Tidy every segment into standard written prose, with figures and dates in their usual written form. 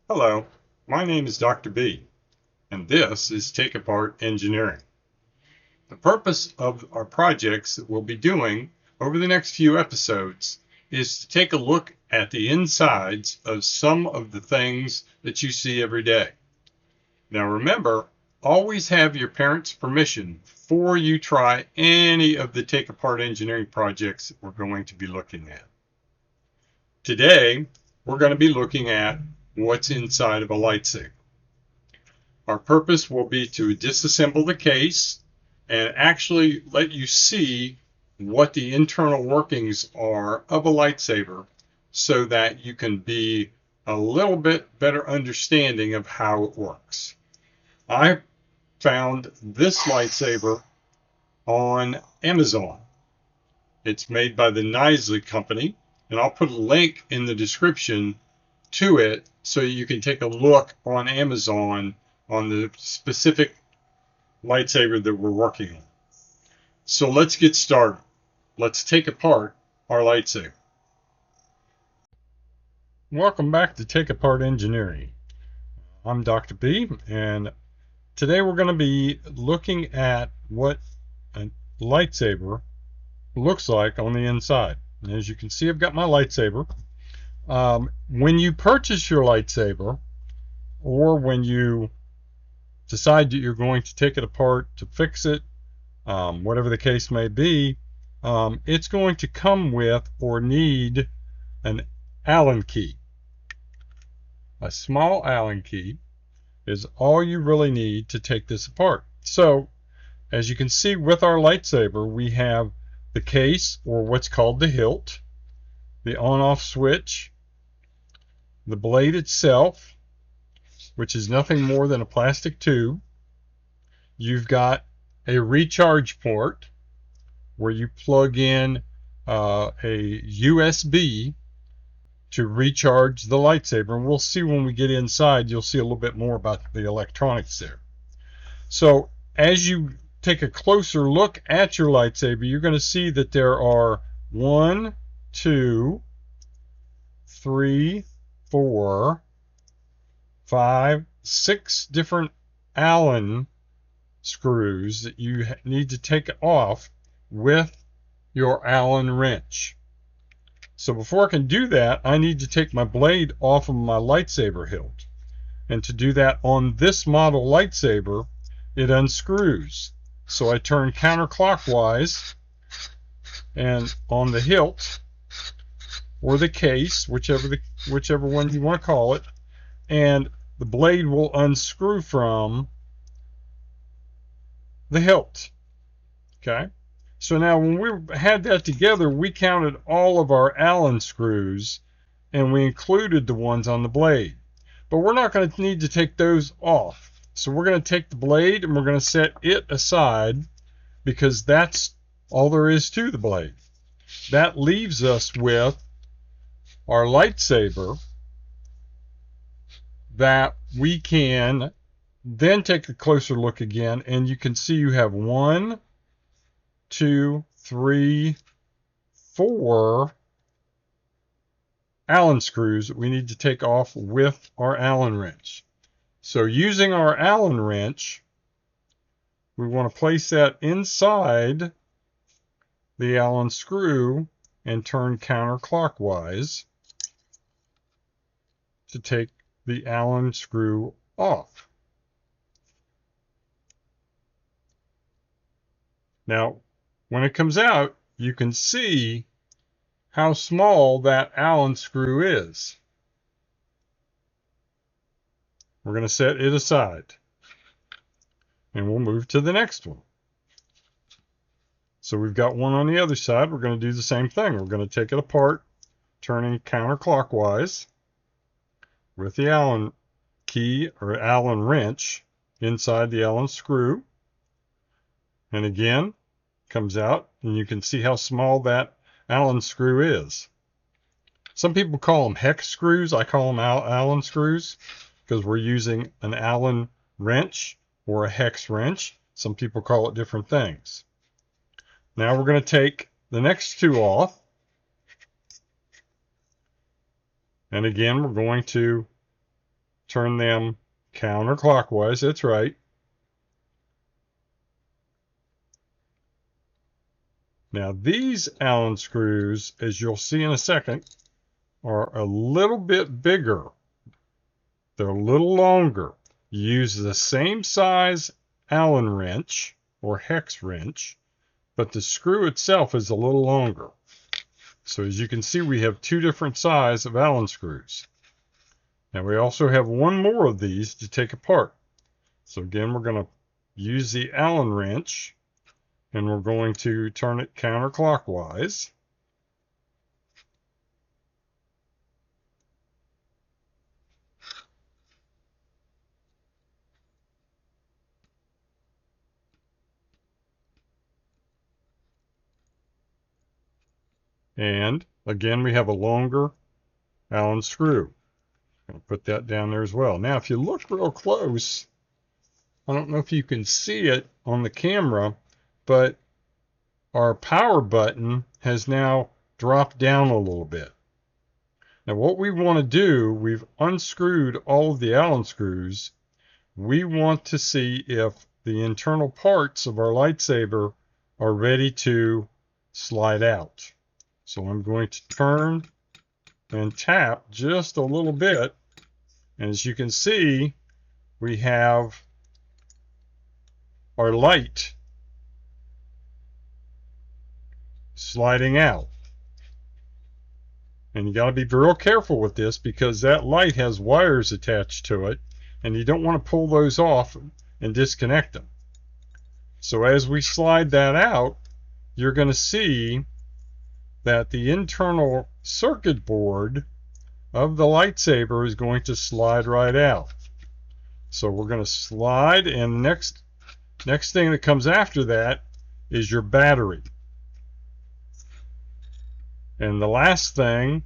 Hello, my name is Dr. B, and this is Take Apart Engineering. The purpose of our projects that we'll be doing over the next few episodes is to take a look at the insides of some of the things that you see every day. Now remember, always have your parents' permission before you try any of the Take Apart Engineering projects that we're going to be looking at. Today, we're going to be looking at what's inside of a lightsaber. Our purpose will be to disassemble the case and actually let you see what the internal workings are of a lightsaber so that you can be a little bit better understanding of how it works. I found this lightsaber on Amazon. It's made by the Knisley company, and I'll put a link in the description to it so you can take a look on Amazon on the specific lightsaber that we're working on. So let's get started. Let's take apart our lightsaber. Welcome back to Take Apart Engineering. I'm Dr. B, and today we're going to be looking at what a lightsaber looks like on the inside. And as you can see, I've got my lightsaber. When you purchase your lightsaber, or when you decide that you're going to take it apart to fix it, whatever the case may be, it's going to come with or need an Allen key. A small Allen key is all you really need to take this apart. So, as you can see with our lightsaber, we have the case, or what's called the hilt, the on-off switch, the blade itself, which is nothing more than a plastic tube. You've got a recharge port where you plug in a USB to recharge the lightsaber. And we'll see when we get inside, you'll see a little bit more about the electronics there. So as you take a closer look at your lightsaber, you're going to see that there are 1, 2, 3, 4, 5, 6 different Allen screws that you need to take off with your Allen wrench. So before I can do that, I need to take my blade off of my lightsaber hilt. And to do that on this model lightsaber, it unscrews. So I turn counterclockwise, and on the hilt or the case, whichever one you want to call it, and the blade will unscrew from the hilt. Okay? So now when we had that together, we counted all of our Allen screws, and we included the ones on the blade. But we're not going to need to take those off. So we're going to take the blade and we're going to set it aside, because that's all there is to the blade. That leaves us with our lightsaber that we can then take a closer look again, and you can see you have 1, 2, 3, 4 Allen screws that we need to take off with our Allen wrench. So using our Allen wrench, we want to place that inside the Allen screw and turn counterclockwise to take the Allen screw off. Now, when it comes out, you can see how small that Allen screw is. We're going to set it aside, and we'll move to the next one. So we've got one on the other side. We're going to do the same thing. We're going to take it apart, turning counterclockwise with the Allen key or Allen wrench inside the Allen screw. And again, comes out, and you can see how small that Allen screw is. Some people call them hex screws. I call them Allen screws because we're using an Allen wrench or a hex wrench. Some people call it different things. Now we're going to take the next 2 off. And again, we're going to turn them counterclockwise. That's right. Now these Allen screws, as you'll see in a second, are a little bit bigger. They're a little longer. You use the same size Allen wrench or hex wrench, but the screw itself is a little longer. So as you can see, we have two different sizes of Allen screws. Now we also have one more of these to take apart. So again, we're going to use the Allen wrench, and we're going to turn it counterclockwise. And again, we have a longer Allen screw. I'm going to put that down there as well. Now, if you look real close, I don't know if you can see it on the camera, but our power button has now dropped down a little bit. Now, what we want to do, we've unscrewed all of the Allen screws. We want to see if the internal parts of our lightsaber are ready to slide out. So I'm going to turn and tap just a little bit. And as you can see, we have our light sliding out. And you got to be real careful with this because that light has wires attached to it, and you don't want to pull those off and disconnect them. So as we slide that out, you're going to see that the internal circuit board of the lightsaber is going to slide right out. So we're going to slide, and next thing that comes after that is your battery. And the last thing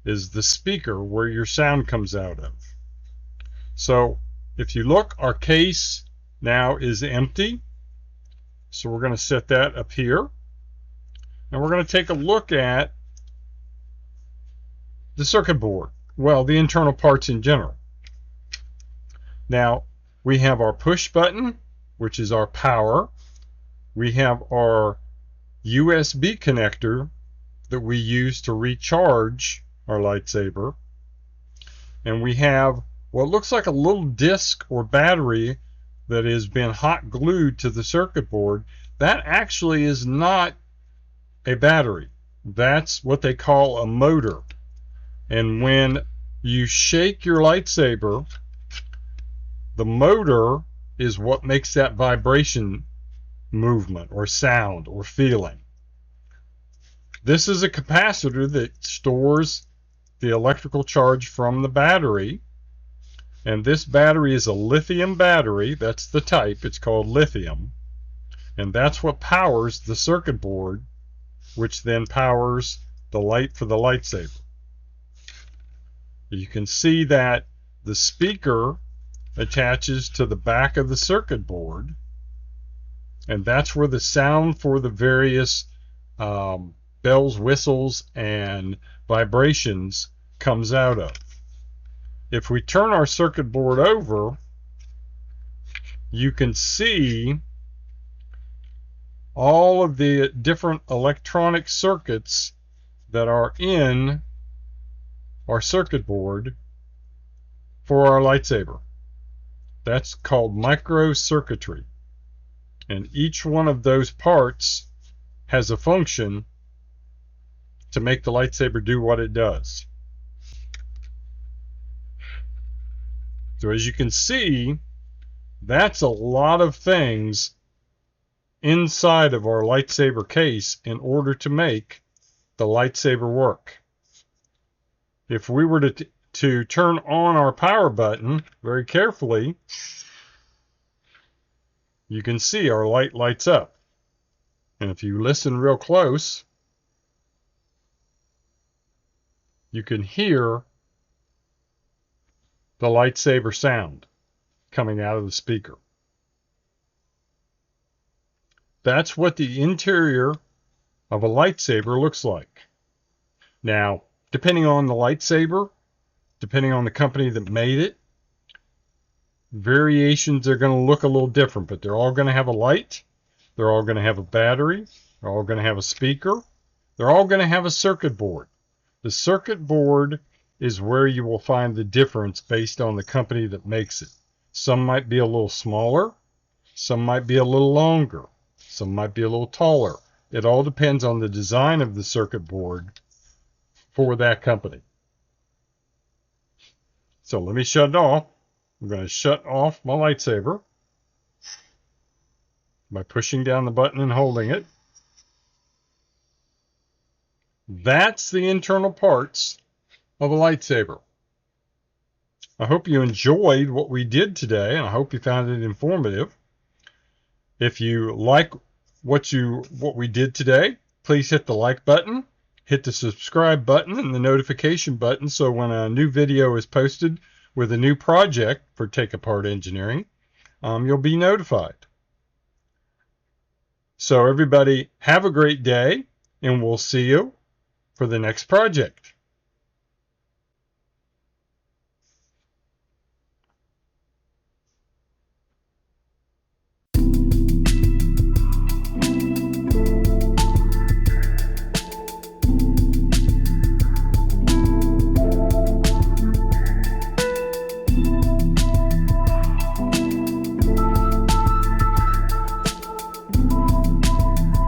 is the speaker where your sound comes out of. So if you look, our case now is empty. So we're going to set that up here. And we're going to take a look at the circuit board. Well, the internal parts in general. Now, we have our push button, which is our power. We have our USB connector that we use to recharge our lightsaber. And we have what looks like a little disc or battery that has been hot glued to the circuit board. That actually is not a battery. That's what they call a motor. And when you shake your lightsaber, the motor is what makes that vibration movement or sound or feeling. This is a capacitor that stores the electrical charge from the battery. And this battery is a lithium battery. That's the type. It's called lithium. And that's what powers the circuit board, which then powers the light for the lightsaber. You can see that the speaker attaches to the back of the circuit board, and that's where the sound for the various bells, whistles, and vibrations comes out of. If we turn our circuit board over, you can see all of the different electronic circuits that are in our circuit board for our lightsaber. That's called microcircuitry. And each one of those parts has a function to make the lightsaber do what it does. So as you can see, that's a lot of things inside of our lightsaber case in order to make the lightsaber work. If we were to turn on our power button very carefully, you can see our light lights up. And if you listen real close, you can hear the lightsaber sound coming out of the speaker. That's what the interior of a lightsaber looks like. Now, depending on the lightsaber, depending on the company that made it, variations are going to look a little different, but they're all going to have a light. They're all going to have a battery. They're all going to have a speaker. They're all going to have a circuit board. The circuit board is where you will find the difference based on the company that makes it. Some might be a little smaller. Some might be a little longer. Some might be a little taller. It all depends on the design of the circuit board for that company. So let me shut it off. I'm going to shut off my lightsaber by pushing down the button and holding it. That's the internal parts of a lightsaber. I hope you enjoyed what we did today, and I hope you found it informative. If you like what we did today, please hit the like button, hit the subscribe button and the notification button so when a new video is posted with a new project for Take Apart Engineering, you'll be notified. So everybody, have a great day, and we'll see you for the next project.